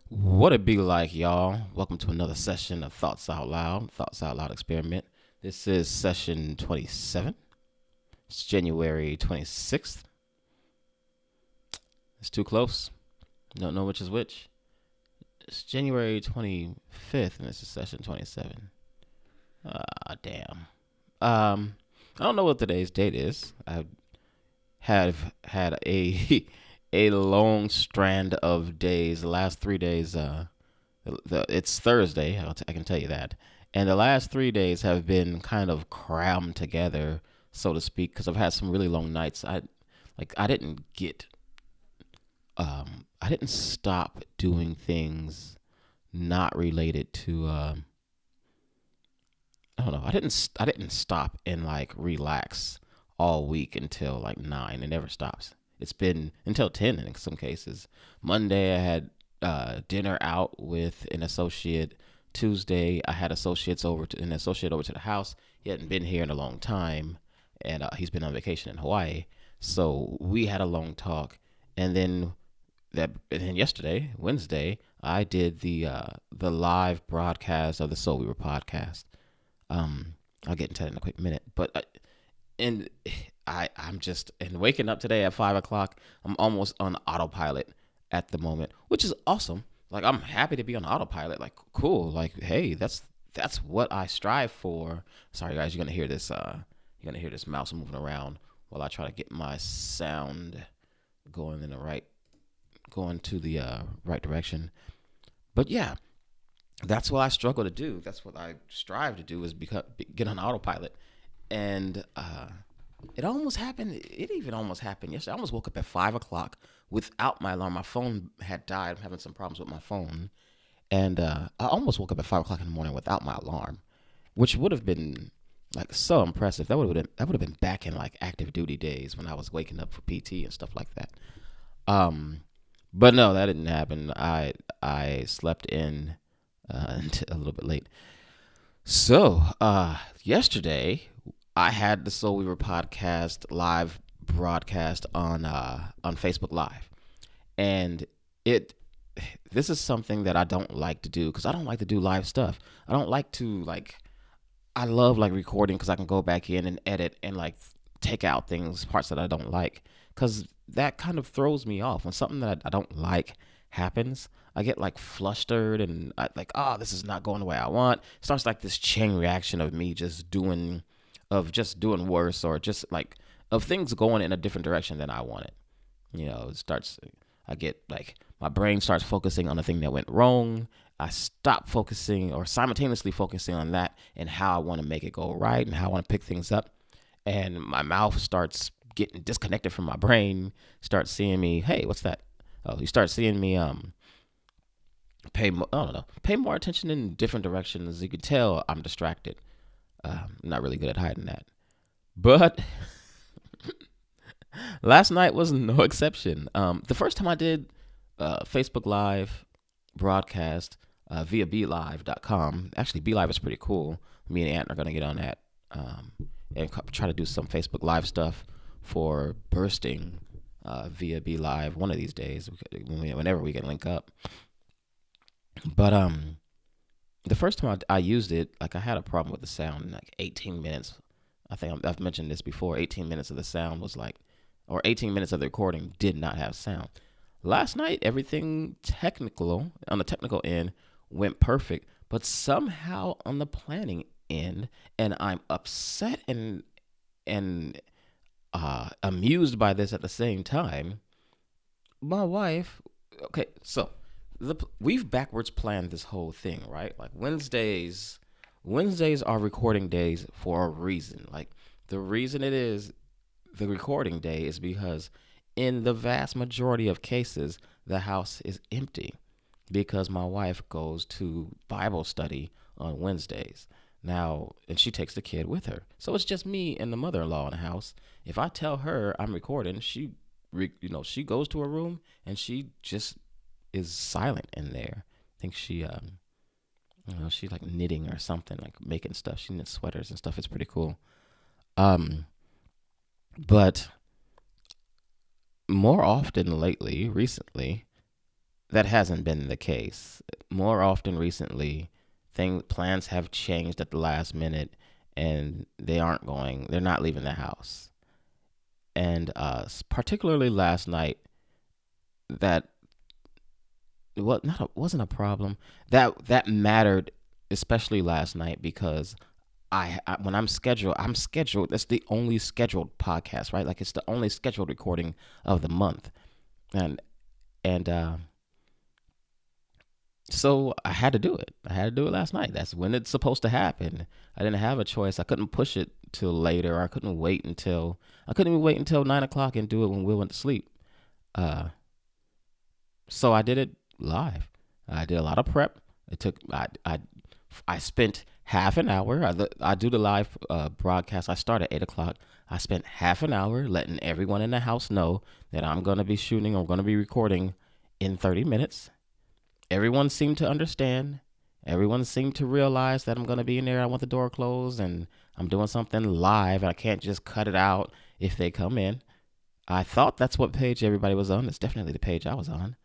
What it be like, y'all? Welcome to another session of Thoughts Out Loud experiment. This is session 27. It's January 26th. It's too close. Don't know which is which. It's January 25th, and this is session 27. Damn. I don't know what today's date is. I have had a a long strand of days. The last 3 days, it's Thursday. I can tell you that. And the last 3 days have been kind of crammed together, so to speak, because I've had some really long nights. I didn't get I didn't stop doing things not related to I don't know. I didn't stop and like relax all week until like 9. It never stops. It's been until 10 in some cases. Monday I had dinner out with an associate. Tuesday I had an associate over to the house. He hadn't been here in a long time, and he's been on vacation in Hawaii. So we had a long talk, and then yesterday, Wednesday, I did the live broadcast of the Soul Weaver podcast. Um, I'll get into that in a quick minute. But and I'm just and waking up today at 5 o'clock. I'm almost on autopilot at the moment, which is awesome. Like I'm happy to be on autopilot. Like cool. Like hey, that's what I strive for. Sorry guys, you're gonna hear this mouse moving around while I try to get my sound going in the right going to the right direction. But yeah, that's what I struggle to do. That's what I strive to do is get on autopilot. And it almost happened. It even almost happened yesterday. I almost woke up at 5 o'clock without my alarm. My phone had died. I'm having some problems with my phone, and I almost woke up at 5 o'clock in the morning without my alarm, which would have been like so impressive. That would have been back in like active duty days when I was waking up for PT and stuff like that. Um, but no, that didn't happen. I slept in until a little bit late. So, yesterday I had the Soul Weaver podcast live broadcast on Facebook Live, and it this is something that I don't like to do because I don't like to do live stuff. I don't like to like. I love like recording because I can go back in and edit and like take out parts that I don't like, because that kind of throws me off when something that I don't like happens. I get like flustered and like, oh, this is not going the way I want. It starts like this chain reaction of me just doing worse, or just like of things going in a different direction than I wanted. It starts. I get like my brain starts focusing on the thing that went wrong. I stop focusing or simultaneously focusing on that and how I want to make it go right and how I want to pick things up. And my mouth starts getting disconnected from my brain. Starts seeing me, hey, what's that? Oh, you start seeing me I don't know, pay more attention in different directions. You can tell I'm distracted. I'm not really good at hiding that. But last night was no exception. The first time I did Facebook Live broadcast via BeLive.com. Actually, BeLive is pretty cool. Me and Ant are going to get on that and try to do some Facebook Live stuff for bursting via BeLive one of these days, whenever we can link up. But the first time I used it, like I had a problem with the sound in like 18 minutes. I think I've mentioned this before. 18 minutes of the sound was like, or 18 minutes of the recording did not have sound. Last night, everything technical on the technical end went perfect, but somehow on the planning end, and I'm upset and amused by this at the same time. My wife, okay, so we've backwards planned this whole thing, right? Like Wednesdays are recording days for a reason. Like the reason it is the recording day is because in the vast majority of cases, the house is empty because my wife goes to Bible study on Wednesdays. Now, and she takes the kid with her. So it's just me and the mother-in-law in the house. If I tell her I'm recording, she goes to her room and she just is silent in there. I think she's like knitting or something, like making stuff. She knits sweaters and stuff. It's pretty cool. But more often recently, that hasn't been the case. More often recently, plans have changed at the last minute, and they're not leaving the house. And particularly last night, that wasn't a problem. That mattered, especially last night, because when I'm scheduled. That's the only scheduled podcast, right? Like, it's the only scheduled recording of the month, and and so I had to do it. I had to do it last night. That's when it's supposed to happen. I didn't have a choice. I couldn't push it till later. I couldn't even wait until 9 o'clock and do it when Will went to sleep. Uh, so I did it live. I did a lot of prep. It took I spent half an hour. I do the live broadcast. I start at 8 o'clock. I spent half an hour letting everyone in the house know that I'm gonna be shooting or gonna be recording in 30 minutes. Everyone seemed to understand. Everyone seemed to realize that I'm gonna be in there. I want the door closed and I'm doing something live. I can't just cut it out if they come in. I thought that's what page everybody was on. It's definitely the page I was on.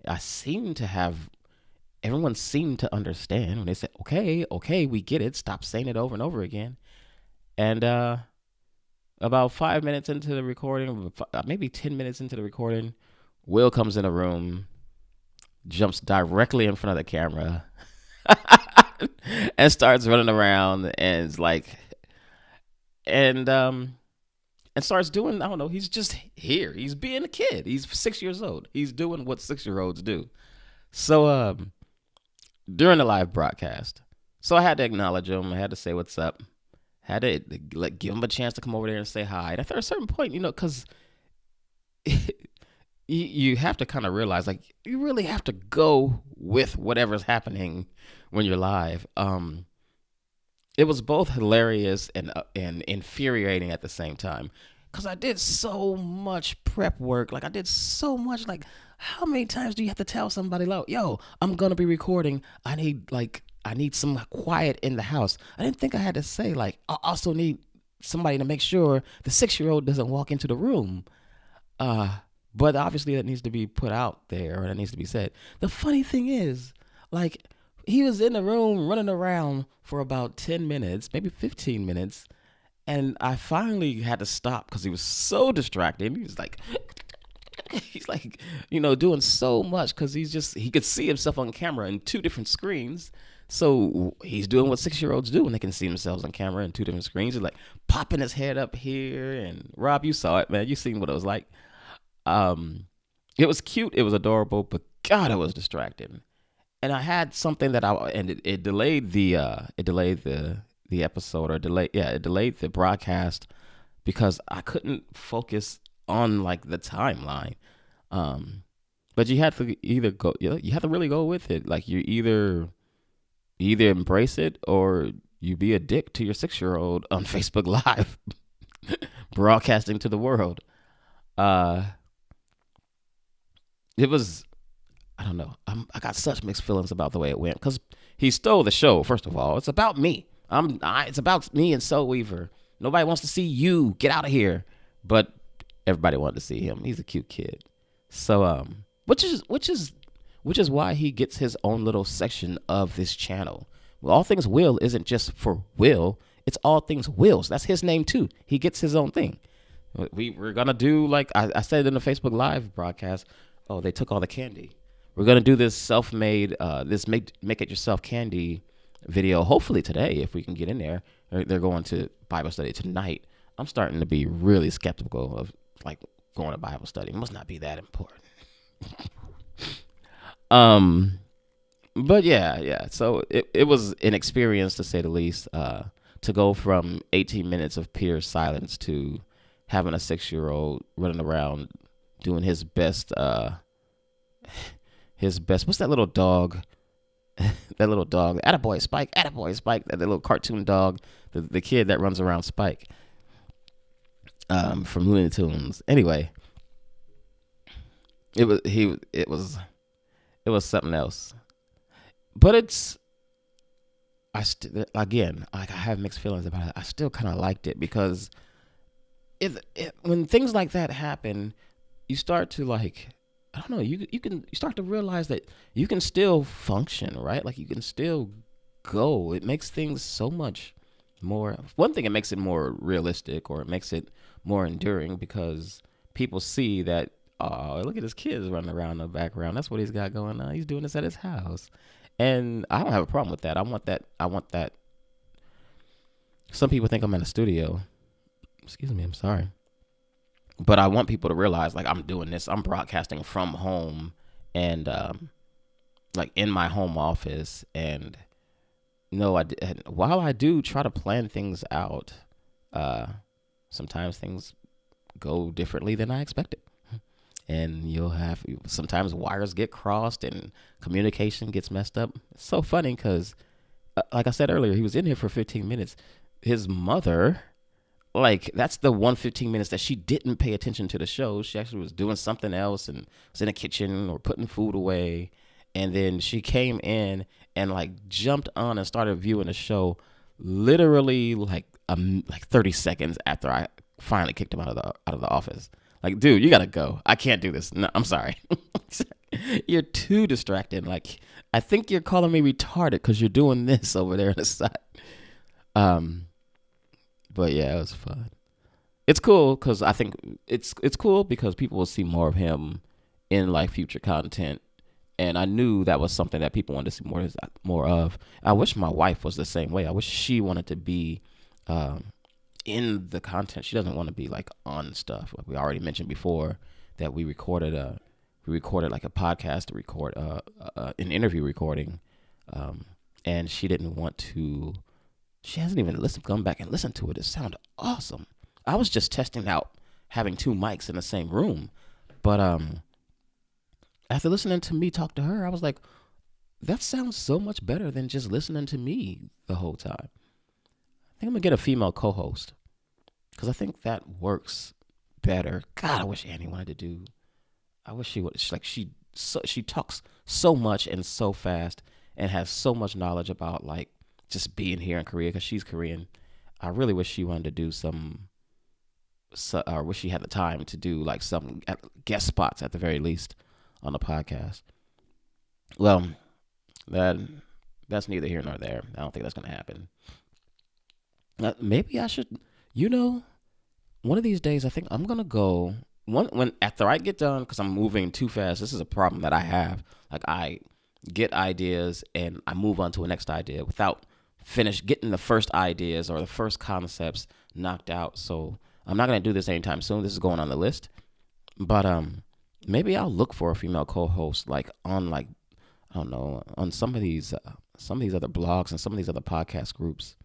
I seem to have Everyone seemed to understand when they said, "Okay, okay, we get it. Stop saying it over and over again." And about 5 minutes into the recording, maybe 10 minutes into the recording, Will comes in the room, jumps directly in front of the camera, and starts running around and is like, and starts doing, I don't know. He's just here. He's being a kid. He's 6 years old. He's doing what 6-year-olds do. So during the live broadcast, so I had to acknowledge him. I had to say what's up. Had to give him a chance to come over there and say hi. And at a certain point, because you have to kind of realize, like, you really have to go with whatever's happening when you're live. It was both hilarious and infuriating at the same time, because I did so much prep work. Like, I did so much. Like, how many times do you have to tell somebody, like, yo, I'm gonna be recording. I need some quiet in the house. I didn't think I had to say, like, I also need somebody to make sure the 6-year-old doesn't walk into the room. But obviously that needs to be put out there, or that needs to be said. The funny thing is, like, he was in the room running around for about 10 minutes, maybe 15 minutes. And I finally had to stop because he was so distracted. He was like, doing so much because he could see himself on camera in 2 different screens. So he's doing what 6-year-olds do when they can see themselves on camera in 2 different screens. He's like popping his head up here. And Rob, you saw it, man. You seen what it was like. It was cute. It was adorable, but God, it was distracting. And I had something it delayed the episode, it delayed the broadcast because I couldn't focus on, like, the timeline. But you have to you have to really go with it. Like, you either embrace it or you be a dick to your 6-year-old on Facebook Live, broadcasting to the world. It was, I don't know. I got such mixed feelings about the way it went because he stole the show. First of all, it's about me. It's about me and Soul Weaver. Nobody wants to see you. Get out of here. But everybody wanted to see him. He's a cute kid. So which is why he gets his own little section of this channel. Well, All Things Will isn't just for Will. It's All Things Will. So that's his name too. He gets his own thing. We're gonna do, like I said in the Facebook Live broadcast. Oh, they took all the candy. We're gonna do this self-made, this make it yourself candy video. Hopefully today, if we can get in there. They're going to Bible study tonight. I'm starting to be really skeptical of, like, going to Bible study. It must not be that important. But yeah. So it was an experience, to say the least. To go from 18 minutes of pure silence to having a 6-year-old running around doing his best. What's that little dog? That little dog. Attaboy Spike. That little cartoon dog. The kid that runs around Spike. From Looney Tunes. Anyway, it was something else. But I have mixed feelings about it. I still kind of liked it because when things like that happen, you start to, like, I don't know. You start to realize that you can still function, right? Like you can still go. It makes things so much more. One thing, it makes it more realistic, or it makes it more enduring, because people see that. Oh, look at his kids running around in the background. That's what he's got going on. He's doing this at his house, and I don't have a problem with that. I want that. I want that. Some people think I'm in a studio. Excuse me. I'm sorry. But I want people to realize, like, I'm doing this. I'm broadcasting from home, and like in my home office. And no, while I do try to plan things out, sometimes things go differently than I expected. And you'll have, sometimes wires get crossed and communication gets messed up. It's so funny because, like I said earlier, he was in here for 15 minutes. His mother, like, that's the 15 minutes that she didn't pay attention to the show. She actually was doing something else and was in the kitchen or putting food away. And then she came in and like jumped on and started viewing the show literally like 30 seconds after I finally kicked him out of the office. Like, dude, you gotta go. I can't do this. No, I'm sorry. You're too distracted. Like, I think you're calling me retarded because you're doing this over there on the side. But yeah, it was fun. It's cool because I think it's cool because people will see more of him in like future content, and I knew that was something that people wanted to see more of. I wish my wife was the same way. I wish she wanted to be in the content. She doesn't want to be like on stuff. Like we already mentioned before that we recorded like a podcast to record an interview recording, and she didn't want to. She hasn't even gone back and listened to it. It sounded awesome. I was just testing out having two mics in the same room, but after listening to me talk to her, I was like, that sounds so much better than just listening to me the whole time. I think I'm gonna get a female co-host because I think that works better. God, I wish Annie wanted to do. I wish she would. She talks so much and so fast and has so much knowledge about like just being here in Korea because she's Korean. I really wish she wanted to do wish she had the time to do like some guest spots at the very least on the podcast. Well, that's neither here nor there. I don't think that's gonna happen. Maybe I should, one of these days I think I'm gonna go when after I get done because I'm moving too fast. This is a problem that I have. Like I get ideas and I move on to a next idea without getting the first ideas or the first concepts knocked out. So I'm not gonna do this anytime soon. This is going on the list, but maybe I'll look for a female co-host like on like I don't know on some of these other blogs and some of these other podcast groups,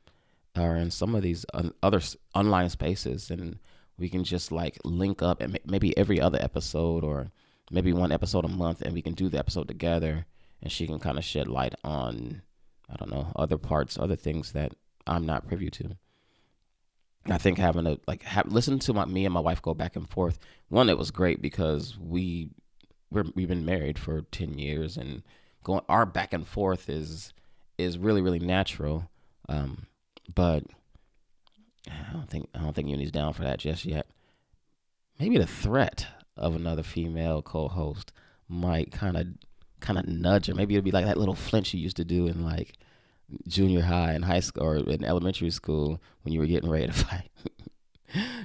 or in some of these other online spaces, and we can just like link up and maybe every other episode or maybe one episode a month, and we can do the episode together, and she can kind of shed light on I don't know other things that I'm not privy to. I think having to listen to me and my wife go back and forth. One, it was great because we've been married for 10 years, and our back and forth is really really natural. But I don't think Uni's down for that just yet. Maybe the threat of another female co-host might kind of nudge her. Maybe it'll be like that little flinch you used to do in like junior high and high school or in elementary school when you were getting ready to fight.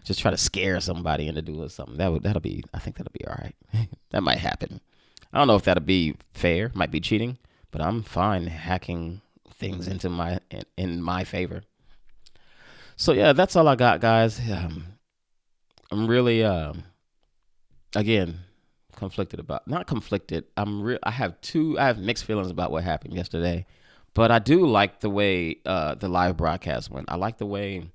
Just try to scare somebody into doing something. I think that'll be all right. That might happen. I don't know if that'll be fair. Might be cheating, but I'm fine hacking things into in my favor. So yeah, that's all I got, guys. I'm really again conflicted about not conflicted. I have mixed feelings about what happened yesterday, but I do like the way the live broadcast went. I like the way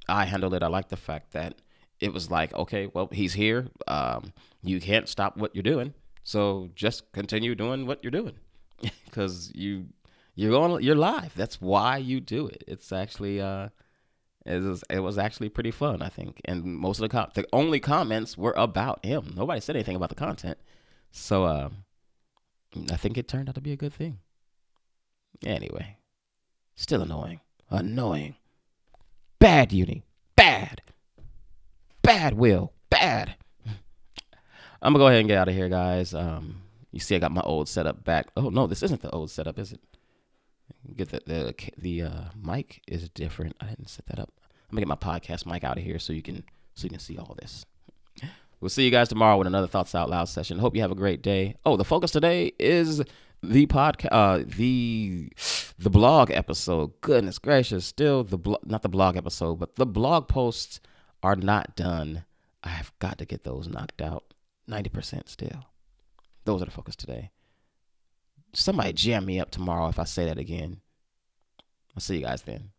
I handled it. I like the fact that it was like, okay, well, he's here. You can't stop what you're doing, so just continue doing what you're doing because you're live. That's why you do it. It's actually it was actually pretty fun, I think. And most of the only comments were about him. Nobody said anything about the content. So I think it turned out to be a good thing. Anyway, still annoying. Annoying. Bad Uni. Bad. Bad Will. Bad. I'm gonna go ahead and get out of here, guys. You see, I got my old setup back. Oh no, this isn't the old setup, is it? Get the mic is different. I didn't set that up. I'm gonna get my podcast mic out of here so you can see all this. We'll see you guys tomorrow with another Thoughts Out Loud session. Hope you have a great day. Oh, the focus today is the podcast, the blog episode. Goodness gracious, still not the blog episode, but the blog posts are not done. I have got to get those knocked out. 90% still. Those are the focus today. Somebody jam me up tomorrow if I say that again. I'll see you guys then.